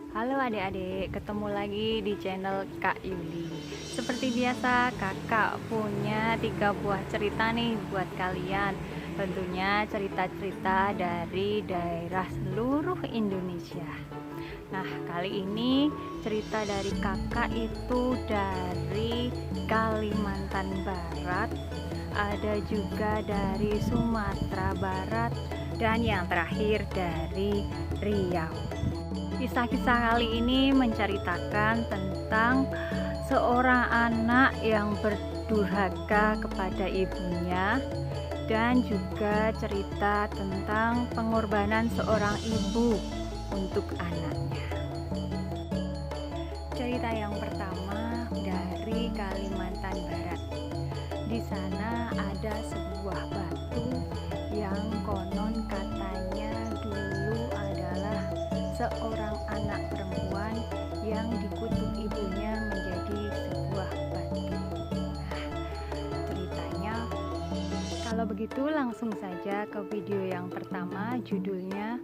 Halo adik-adik, ketemu lagi di channel Kak Yuli. Seperti biasa, kakak punya 3 buah cerita nih buat kalian. Tentunya cerita-cerita dari daerah seluruh Indonesia. Nah, kali ini cerita dari kakak itu dari Kalimantan Barat, ada juga dari Sumatera Barat, dan yang terakhir dari Riau. Kisah-kisah kali ini menceritakan tentang seorang anak yang berdurhaka kepada ibunya, dan juga cerita tentang pengorbanan seorang ibu untuk anaknya. Cerita yang pertama dari Kalimantan Barat. Di sana ada sebuah batu yang konon katanya dulu adalah seorang anak perempuan yang dikutuk ibunya menjadi sebuah batu. Nah, ceritanya kalau begitu langsung saja ke video yang pertama, judulnya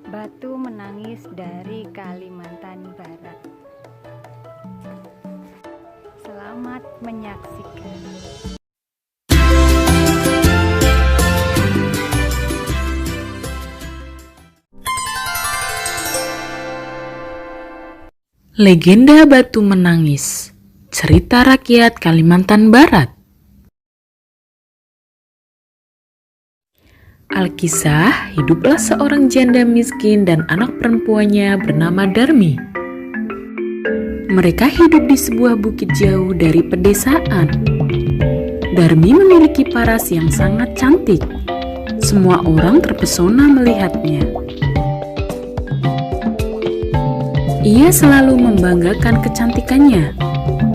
Batu Menangis dari Kalimantan Barat. Selamat menyaksikan. Legenda Batu Menangis, cerita rakyat Kalimantan Barat. Alkisah, hiduplah seorang janda miskin dan anak perempuannya bernama Darmi. Mereka hidup di sebuah bukit jauh dari pedesaan. Darmi memiliki paras yang sangat cantik. Semua orang terpesona melihatnya. Ia selalu membanggakan kecantikannya.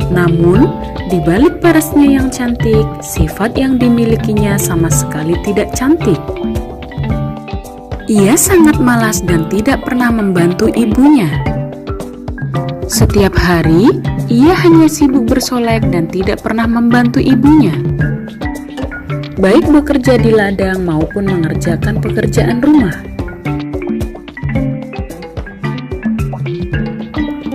Namun, di balik parasnya yang cantik, sifat yang dimilikinya sama sekali tidak cantik. Ia sangat malas dan tidak pernah membantu ibunya. Setiap hari, ia hanya sibuk bersolek dan tidak pernah membantu ibunya, baik bekerja di ladang maupun mengerjakan pekerjaan rumah.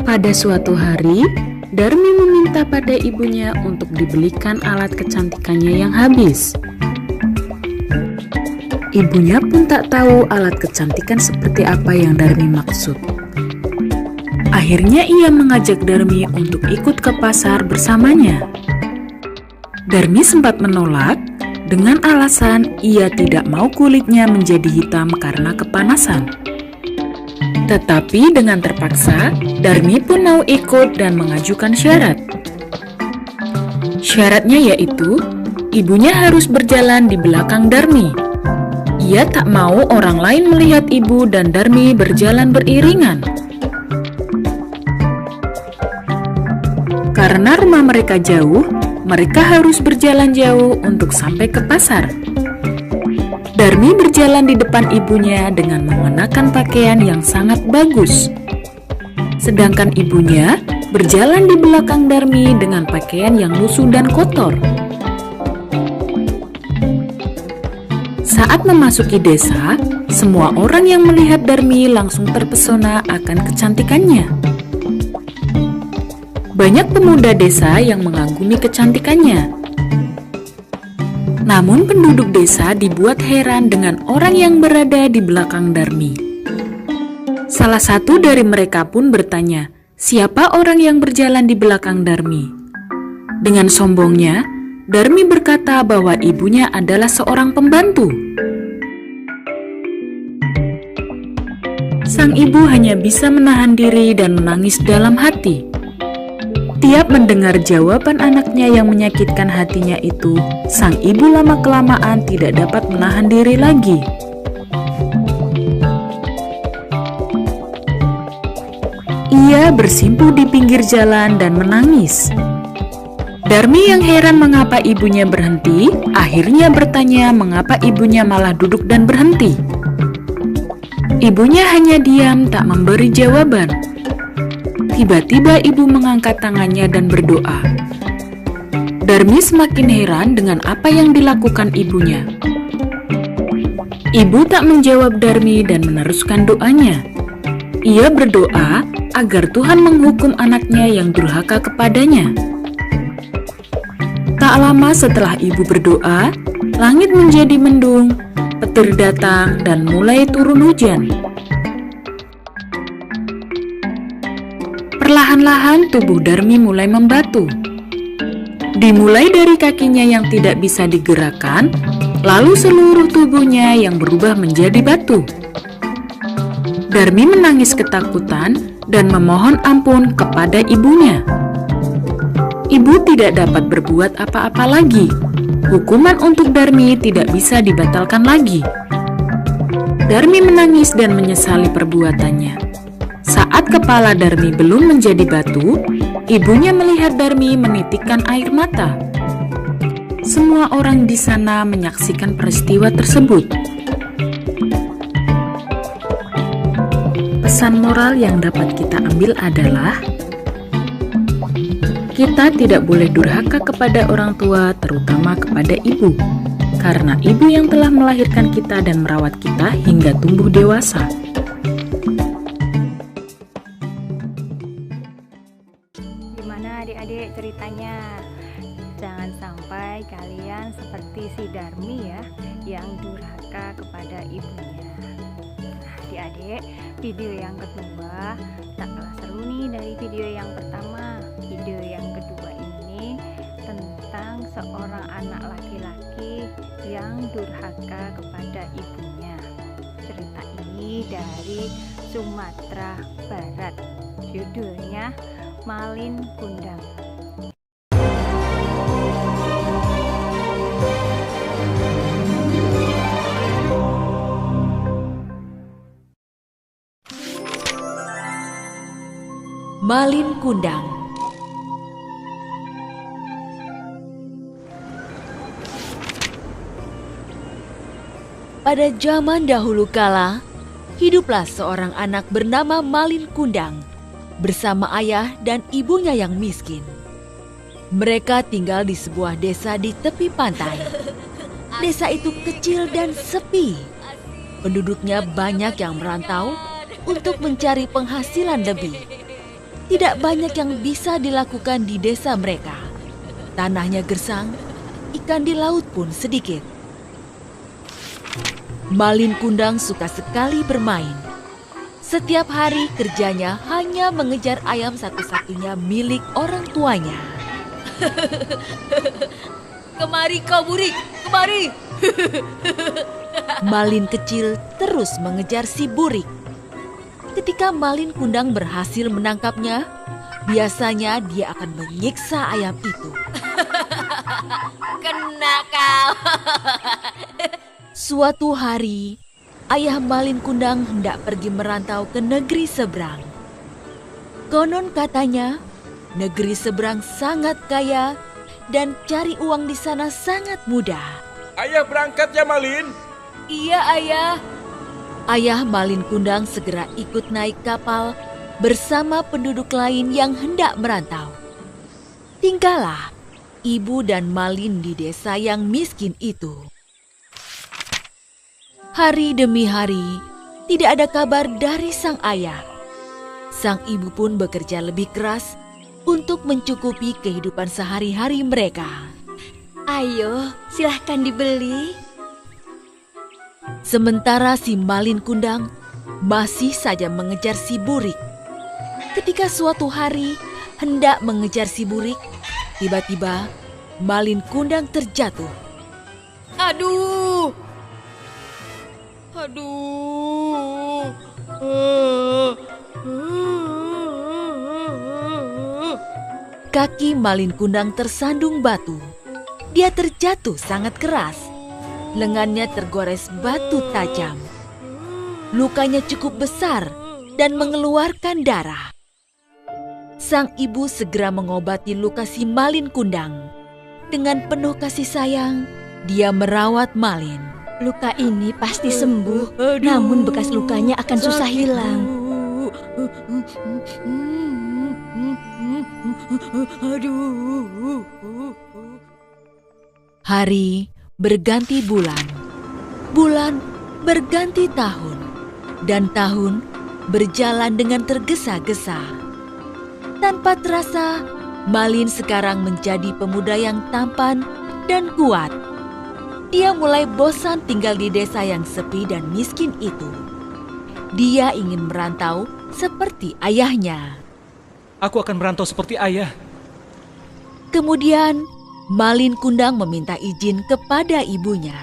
Pada suatu hari, Darmi meminta pada ibunya untuk dibelikan alat kecantikannya yang habis. Ibunya pun tak tahu alat kecantikan seperti apa yang Darmi maksud. Akhirnya ia mengajak Darmi untuk ikut ke pasar bersamanya. Darmi sempat menolak dengan alasan ia tidak mau kulitnya menjadi hitam karena kepanasan. Tetapi dengan terpaksa, Darmi pun mau ikut dan mengajukan syarat. Syaratnya yaitu, ibunya harus berjalan di belakang Darmi. Ia tak mau orang lain melihat ibu dan Darmi berjalan beriringan. Karena rumah mereka jauh, mereka harus berjalan jauh untuk sampai ke pasar. Darmi berjalan di depan ibunya dengan mengenakan pakaian yang sangat bagus. Sedangkan ibunya berjalan di belakang Darmi dengan pakaian yang lusuh dan kotor. Saat memasuki desa, semua orang yang melihat Darmi langsung terpesona akan kecantikannya. Banyak pemuda desa yang mengagumi kecantikannya. Namun penduduk desa dibuat heran dengan orang yang berada di belakang Darmi. Salah satu dari mereka pun bertanya, siapa orang yang berjalan di belakang Darmi? Dengan sombongnya, Darmi berkata bahwa ibunya adalah seorang pembantu. Sang ibu hanya bisa menahan diri dan menangis dalam hati. Tiap mendengar jawaban anaknya yang menyakitkan hatinya itu, sang ibu lama-kelamaan tidak dapat menahan diri lagi. Ia bersimpuh di pinggir jalan dan menangis. Darmi yang heran mengapa ibunya berhenti, akhirnya bertanya mengapa ibunya malah duduk dan berhenti. Ibunya hanya diam, tak memberi jawaban. Tiba-tiba ibu mengangkat tangannya dan berdoa. Darmi semakin heran dengan apa yang dilakukan ibunya. Ibu tak menjawab Darmi dan meneruskan doanya. Ia berdoa agar Tuhan menghukum anaknya yang durhaka kepadanya. Tak lama setelah ibu berdoa, langit menjadi mendung, petir datang, dan mulai turun hujan. Perlahan-lahan tubuh Darmi mulai membatu. Dimulai dari kakinya yang tidak bisa digerakkan, lalu seluruh tubuhnya yang berubah menjadi batu. Darmi menangis ketakutan dan memohon ampun kepada ibunya. Ibu tidak dapat berbuat apa-apa lagi. Hukuman untuk Darmi tidak bisa dibatalkan lagi. Darmi menangis dan menyesali perbuatannya. Saat kepala Darmi belum menjadi batu, ibunya melihat Darmi menitikkan air mata. Semua orang di sana menyaksikan peristiwa tersebut. Pesan moral yang dapat kita ambil adalah kita tidak boleh durhaka kepada orang tua, terutama kepada ibu, karena ibu yang telah melahirkan kita dan merawat kita hingga tumbuh dewasa. Gimana adik-adik ceritanya? Jangan sampai kalian seperti si Darmi ya, yang durhaka kepada ibunya. Adik-adik, video yang kedua tak kalah seru nih dari video yang pertama. Video yang kedua ini tentang seorang anak laki-laki yang durhaka kepada ibunya. Cerita ini dari Sumatera Barat. Judulnya Malin Kundang. Malin Kundang. Pada zaman dahulu kala, hiduplah seorang anak bernama Malin Kundang bersama ayah dan ibunya yang miskin. Mereka tinggal di sebuah desa di tepi pantai. Desa itu kecil dan sepi. Penduduknya banyak yang merantau untuk mencari penghasilan lebih. Tidak banyak yang bisa dilakukan di desa mereka. Tanahnya gersang, ikan di laut pun sedikit. Malin Kundang suka sekali bermain. Setiap hari kerjanya hanya mengejar ayam satu-satunya milik orang tuanya. Kemari kau burik, kemari. Malin kecil terus mengejar si burik. Ketika Malin Kundang berhasil menangkapnya, biasanya dia akan menyiksa ayam itu. Kena kau. Suatu hari, ayah Malin Kundang hendak pergi merantau ke negeri seberang. Konon katanya, negeri seberang sangat kaya dan cari uang di sana sangat mudah. Ayah berangkat ya Malin? Iya ayah. Ayah Malin Kundang segera ikut naik kapal bersama penduduk lain yang hendak merantau. Tinggallah ibu dan Malin di desa yang miskin itu. Hari demi hari, tidak ada kabar dari sang ayah. Sang ibu pun bekerja lebih keras untuk mencukupi kehidupan sehari-hari mereka. Ayo, silahkan dibeli. Sementara si Malin Kundang masih saja mengejar si burik. Ketika suatu hari hendak mengejar si burik, tiba-tiba Malin Kundang terjatuh. Aduh! Aduh! Kaki Malin Kundang tersandung batu. Dia terjatuh sangat keras. Lengannya tergores batu tajam. Lukanya cukup besar dan mengeluarkan darah. Sang ibu segera mengobati luka si Malin Kundang. Dengan penuh kasih sayang, dia merawat Malin. Luka ini pasti sembuh, namun bekas lukanya akan susah hilang. Hari berganti bulan, bulan berganti tahun, dan tahun berjalan dengan tergesa-gesa. Tanpa terasa, Malin sekarang menjadi pemuda yang tampan dan kuat. Dia mulai bosan tinggal di desa yang sepi dan miskin itu. Dia ingin merantau seperti ayahnya. Aku akan merantau seperti ayah. Kemudian, Malin Kundang meminta izin kepada ibunya.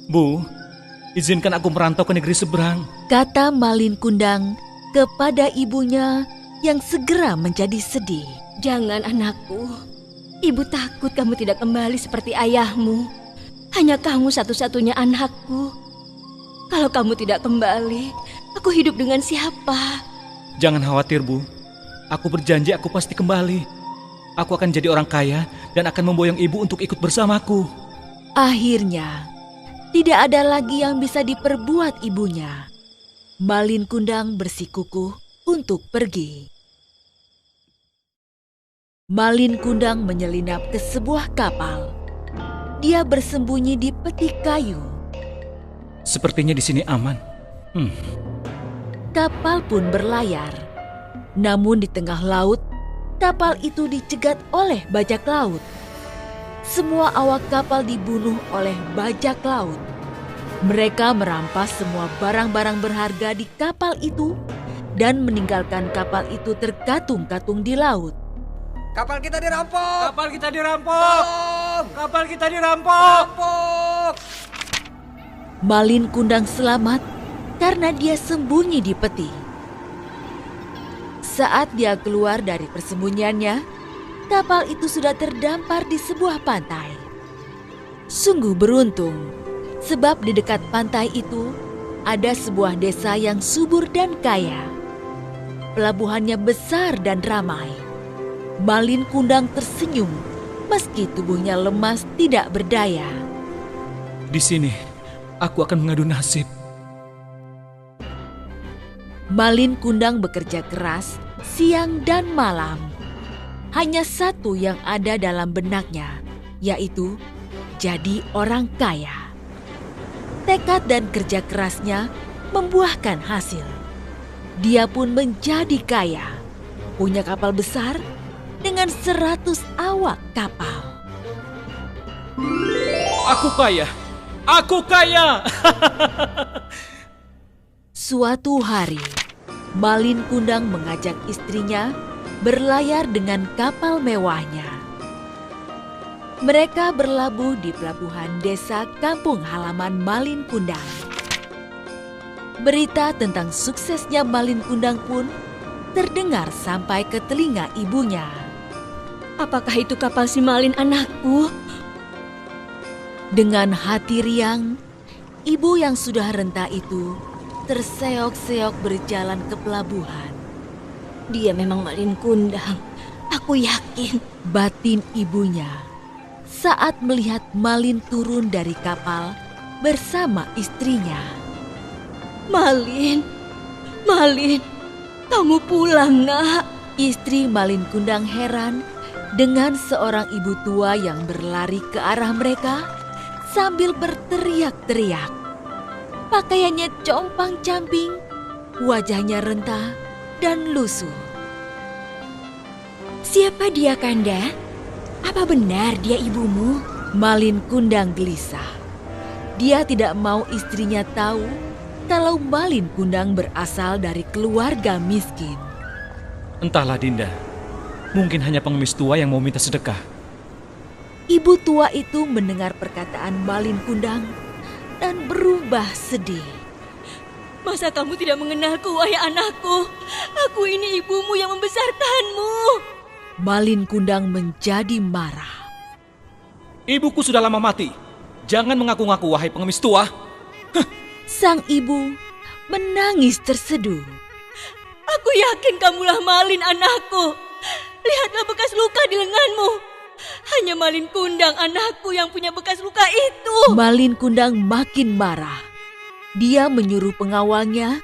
Bu, izinkan aku merantau ke negeri seberang. Kata Malin Kundang kepada ibunya yang segera menjadi sedih. Jangan anakku. Ibu takut kamu tidak kembali seperti ayahmu. Hanya kamu satu-satunya anakku. Kalau kamu tidak kembali, aku hidup dengan siapa? Jangan khawatir, Bu. Aku berjanji aku pasti kembali. Aku akan jadi orang kaya dan akan memboyong ibu untuk ikut bersamaku. Akhirnya, tidak ada lagi yang bisa diperbuat ibunya. Malin Kundang bersikukuh untuk pergi. Malin Kundang menyelinap ke sebuah kapal. Dia bersembunyi di peti kayu. Sepertinya di sini aman. Kapal pun berlayar. Namun di tengah laut, kapal itu dicegat oleh bajak laut. Semua awak kapal dibunuh oleh bajak laut. Mereka merampas semua barang-barang berharga di kapal itu dan meninggalkan kapal itu terkatung-katung di laut. Kapal kita dirampok! Kapal kita dirampok! Tolong! Kapal kita dirampok! Rampok! Malin Kundang selamat karena dia sembunyi di peti. Saat dia keluar dari persembunyiannya, kapal itu sudah terdampar di sebuah pantai. Sungguh beruntung, sebab di dekat pantai itu ada sebuah desa yang subur dan kaya. Pelabuhannya besar dan ramai. Malin Kundang tersenyum meski tubuhnya lemas tidak berdaya. Di sini, aku akan mengadu nasib. Malin Kundang bekerja keras siang dan malam. Hanya satu yang ada dalam benaknya, yaitu jadi orang kaya. Tekad dan kerja kerasnya membuahkan hasil. Dia pun menjadi kaya, punya kapal besar dengan 100 awak kapal. Aku kaya! Aku kaya! Suatu hari, Malin Kundang mengajak istrinya berlayar dengan kapal mewahnya. Mereka berlabuh di pelabuhan desa kampung halaman Malin Kundang. Berita tentang suksesnya Malin Kundang pun terdengar sampai ke telinga ibunya. Apakah itu kapal si Malin anakku? Dengan hati riang, ibu yang sudah renta itu terseok-seok berjalan ke pelabuhan. Dia memang Malin Kundang. Aku yakin. Batin ibunya saat melihat Malin turun dari kapal bersama istrinya. Malin, Malin, kamu pulang, Nak. Istri Malin Kundang heran dengan seorang ibu tua yang berlari ke arah mereka sambil berteriak-teriak. Pakaiannya compang-camping, wajahnya renta dan lusuh. Siapa dia, Kanda? Apa benar dia ibumu? Malin Kundang gelisah. Dia tidak mau istrinya tahu kalau Malin Kundang berasal dari keluarga miskin. Entahlah, Dinda. Mungkin hanya pengemis tua yang mau minta sedekah. Ibu tua itu mendengar perkataan Malin Kundang dan berubah sedih. Masa kamu tidak mengenalku, wahai anakku? Aku ini ibumu yang membesarkanmu. Malin Kundang menjadi marah. Ibuku sudah lama mati. Jangan mengaku-ngaku, wahai pengemis tua. Sang ibu menangis terseduh. Aku yakin kamulah Malin anakku. Lihatlah bekas luka di lenganmu. Hanya Malin Kundang anakku yang punya bekas luka itu. Malin Kundang makin marah. Dia menyuruh pengawalnya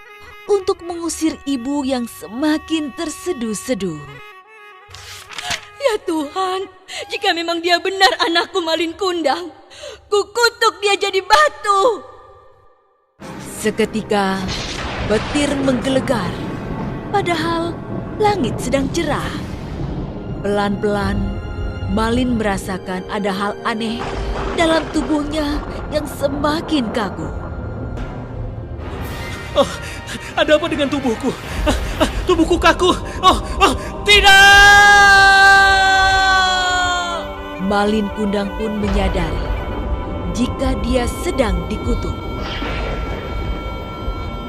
untuk mengusir ibu yang semakin terseduh-seduh. Ya Tuhan, jika memang dia benar anakku Malin Kundang, kukutuk dia jadi batu. Seketika Petir menggelegar, padahal langit sedang cerah. Pelan-pelan, Malin merasakan ada hal aneh dalam tubuhnya yang semakin kaku. Oh, ada apa dengan tubuhku? Tubuhku kaku. Tidak! Malin Kundang pun menyadari jika dia sedang dikutuk.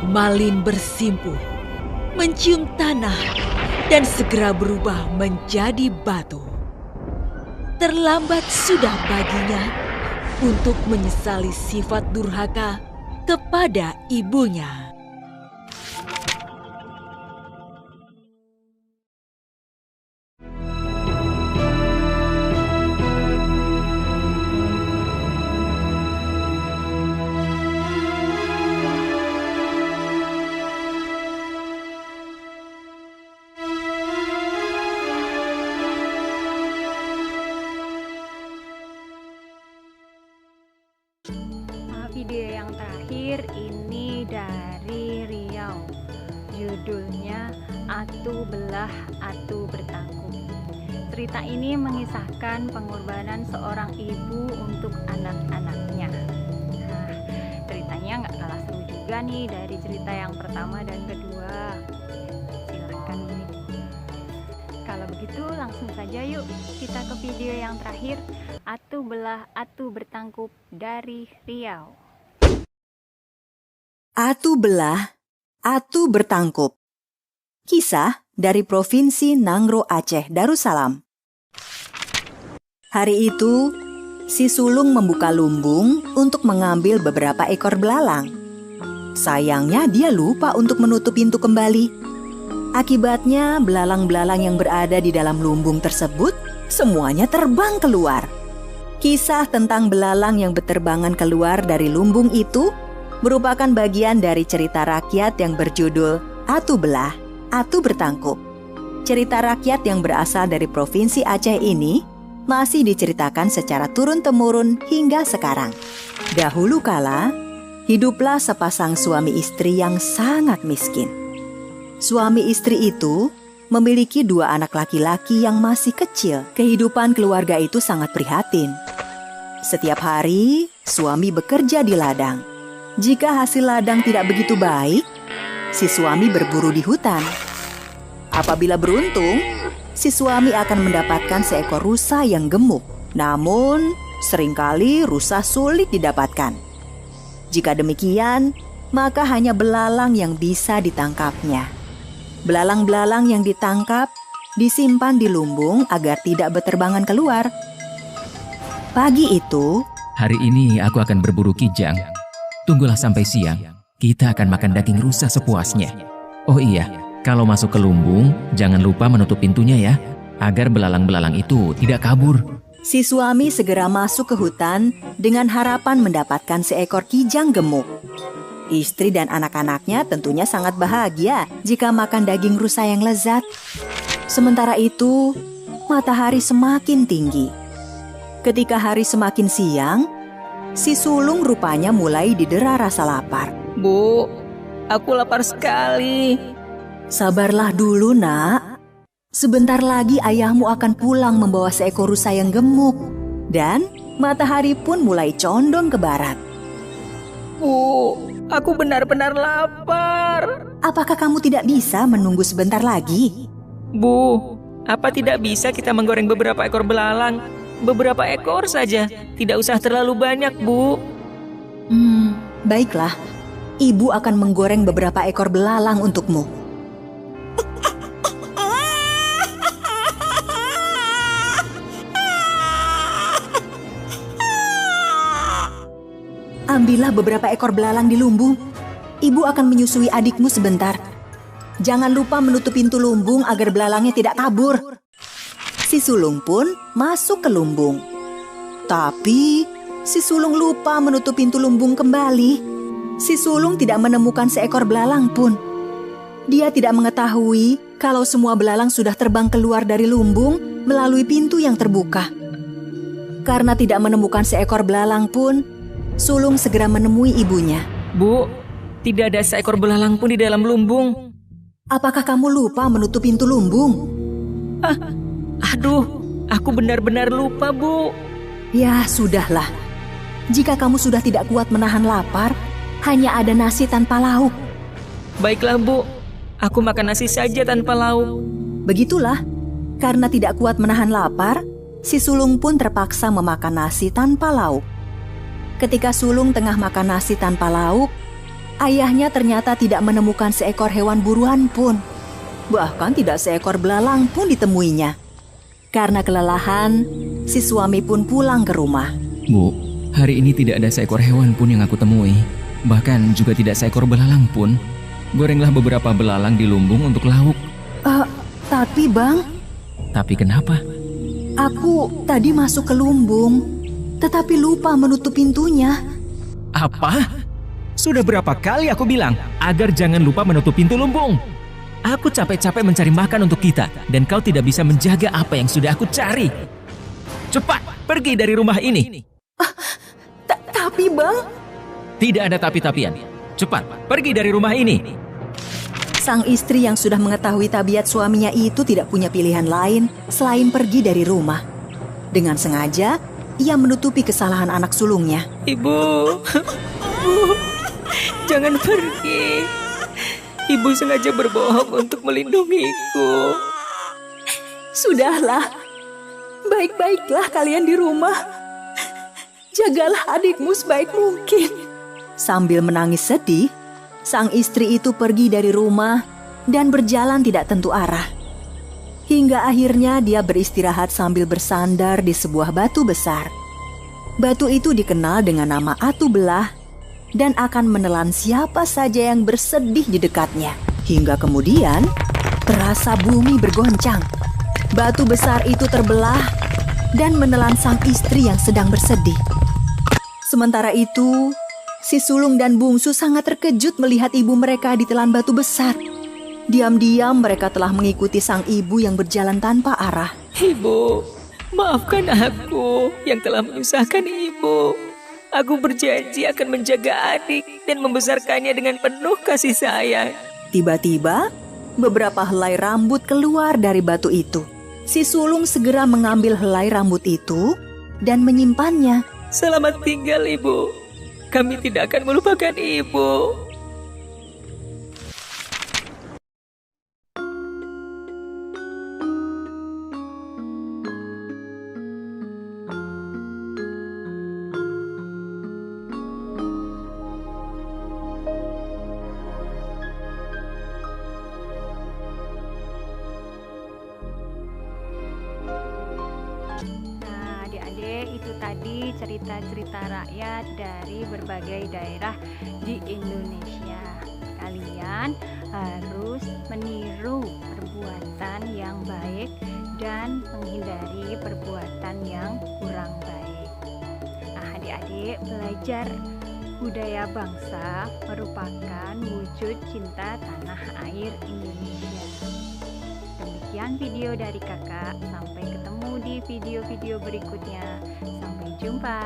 Malin bersimpuh, mencium tanah, dan segera berubah menjadi batu. Terlambat sudah baginya untuk menyesali sifat durhaka kepada ibunya. Video yang terakhir ini dari Riau. Judulnya Atu Belah, Atu Bertangkup. Cerita ini mengisahkan pengorbanan seorang ibu untuk anak-anaknya. Nah, ceritanya nggak kalah seru juga nih dari cerita yang pertama dan kedua. Silahkan menikmati. Kalau begitu langsung saja yuk kita ke video yang terakhir, Atu Belah, Atu Bertangkup dari Riau. Atu Belah, Atu Bertangkup. Kisah dari Provinsi Nangro Aceh Darussalam. Hari itu, si sulung membuka lumbung untuk mengambil beberapa ekor belalang. Sayangnya dia lupa untuk menutup pintu kembali. Akibatnya belalang-belalang yang berada di dalam lumbung tersebut semuanya terbang keluar. Kisah tentang belalang yang berterbangan keluar dari lumbung itu merupakan bagian dari cerita rakyat yang berjudul Atu Belah, Atu Bertangkup. Cerita rakyat yang berasal dari Provinsi Aceh ini masih diceritakan secara turun-temurun hingga sekarang. Dahulu kala, hiduplah sepasang suami istri yang sangat miskin. Suami istri itu memiliki 2 anak laki-laki yang masih kecil. Kehidupan keluarga itu sangat prihatin. Setiap hari, suami bekerja di ladang. Jika hasil ladang tidak begitu baik, si suami berburu di hutan. Apabila beruntung, si suami akan mendapatkan seekor rusa yang gemuk. Namun, seringkali rusa sulit didapatkan. Jika demikian, maka hanya belalang yang bisa ditangkapnya. Belalang-belalang yang ditangkap disimpan di lumbung agar tidak berterbangan keluar. Pagi itu, hari ini aku akan berburu kijang. Tunggulah sampai siang, kita akan makan daging rusa sepuasnya. Oh iya, kalau masuk ke lumbung, jangan lupa menutup pintunya ya, agar belalang-belalang itu tidak kabur. si suami segera masuk ke hutan dengan harapan mendapatkan seekor kijang gemuk. Istri dan anak-anaknya tentunya sangat bahagia jika makan daging rusa yang lezat. Sementara itu, matahari semakin tinggi. Ketika hari semakin siang, si sulung rupanya mulai didera rasa lapar. Bu, aku lapar sekali. Sabarlah dulu, nak. Sebentar lagi ayahmu akan pulang membawa seekor rusa yang gemuk. Dan matahari pun mulai condong ke barat. Bu, aku benar-benar lapar. Apakah kamu tidak bisa menunggu sebentar lagi? Bu, apa tidak bisa kita menggoreng beberapa ekor belalang? Beberapa ekor saja, tidak usah terlalu banyak, Bu. Baiklah. Ibu akan menggoreng beberapa ekor belalang untukmu. Ambillah beberapa ekor belalang di lumbung. Ibu akan menyusui adikmu sebentar. Jangan lupa menutup pintu lumbung agar belalangnya tidak kabur. Si sulung pun masuk ke lumbung. Tapi si sulung lupa menutup pintu lumbung kembali. Si sulung tidak menemukan seekor belalang pun. Dia tidak mengetahui kalau semua belalang sudah terbang keluar dari lumbung melalui pintu yang terbuka. Karena tidak menemukan seekor belalang pun, sulung segera menemui ibunya. Bu, Tidak ada seekor belalang pun di dalam lumbung. Apakah kamu lupa menutup pintu lumbung? Aduh, aku benar-benar lupa, Bu. Ya, sudahlah. Jika kamu sudah tidak kuat menahan lapar, hanya ada nasi tanpa lauk. Baiklah, Bu. Aku makan nasi saja tanpa lauk. Begitulah, karena tidak kuat menahan lapar, si sulung pun terpaksa memakan nasi tanpa lauk. Ketika sulung tengah makan nasi tanpa lauk, ayahnya ternyata tidak menemukan seekor hewan buruan pun. Bahkan tidak seekor belalang pun ditemuinya. Karena kelelahan, si suami pun pulang ke rumah. Bu, hari ini tidak ada seekor hewan pun yang aku temui. Bahkan juga tidak seekor belalang pun. Gorenglah beberapa belalang di lumbung untuk lauk. Tapi Bang... Tapi kenapa? Aku tadi masuk ke lumbung, tetapi lupa menutup pintunya. Apa? Sudah berapa kali aku bilang agar jangan lupa menutup pintu lumbung. Aku capek-capek mencari makan untuk kita, dan kau tidak bisa menjaga apa yang sudah aku cari. Cepat, pergi dari rumah ini. Tapi Bang... Tidak ada tapi-tapian. Cepat, pergi dari rumah ini. Sang istri yang sudah mengetahui tabiat suaminya itu tidak punya pilihan lain selain pergi dari rumah. Dengan sengaja, ia menutupi kesalahan anak sulungnya. Ibu, jangan pergi. Ibu sengaja berbohong untuk melindungiku. Sudahlah, baik-baiklah kalian di rumah. Jagalah adikmu sebaik mungkin. Sambil menangis sedih, sang istri itu pergi dari rumah dan berjalan tidak tentu arah. Hingga akhirnya dia beristirahat sambil bersandar di sebuah batu besar. Batu itu dikenal dengan nama Atu Belah dan akan menelan siapa saja yang bersedih di dekatnya. Hingga kemudian terasa bumi bergoncang. Batu besar itu terbelah dan menelan sang istri yang sedang bersedih. Sementara itu, si sulung dan bungsu sangat terkejut melihat ibu mereka ditelan batu besar. Diam-diam mereka telah mengikuti sang ibu yang berjalan tanpa arah. Ibu, maafkan aku yang telah menyusahkan ibu. Aku berjanji akan menjaga adik dan membesarkannya dengan penuh kasih sayang. Tiba-tiba, beberapa helai rambut keluar dari batu itu. Si sulung segera mengambil helai rambut itu dan menyimpannya. Selamat tinggal, Ibu. Kami tidak akan melupakan Ibu. Itu tadi cerita-cerita rakyat dari berbagai daerah di Indonesia. Kalian harus meniru perbuatan yang baik dan menghindari perbuatan yang kurang baik. Nah, adik-adik, belajar budaya bangsa merupakan wujud cinta tanah air Indonesia. Demikian video dari kakak. Sampai ketemu di video-video berikutnya. Sampai jumpa.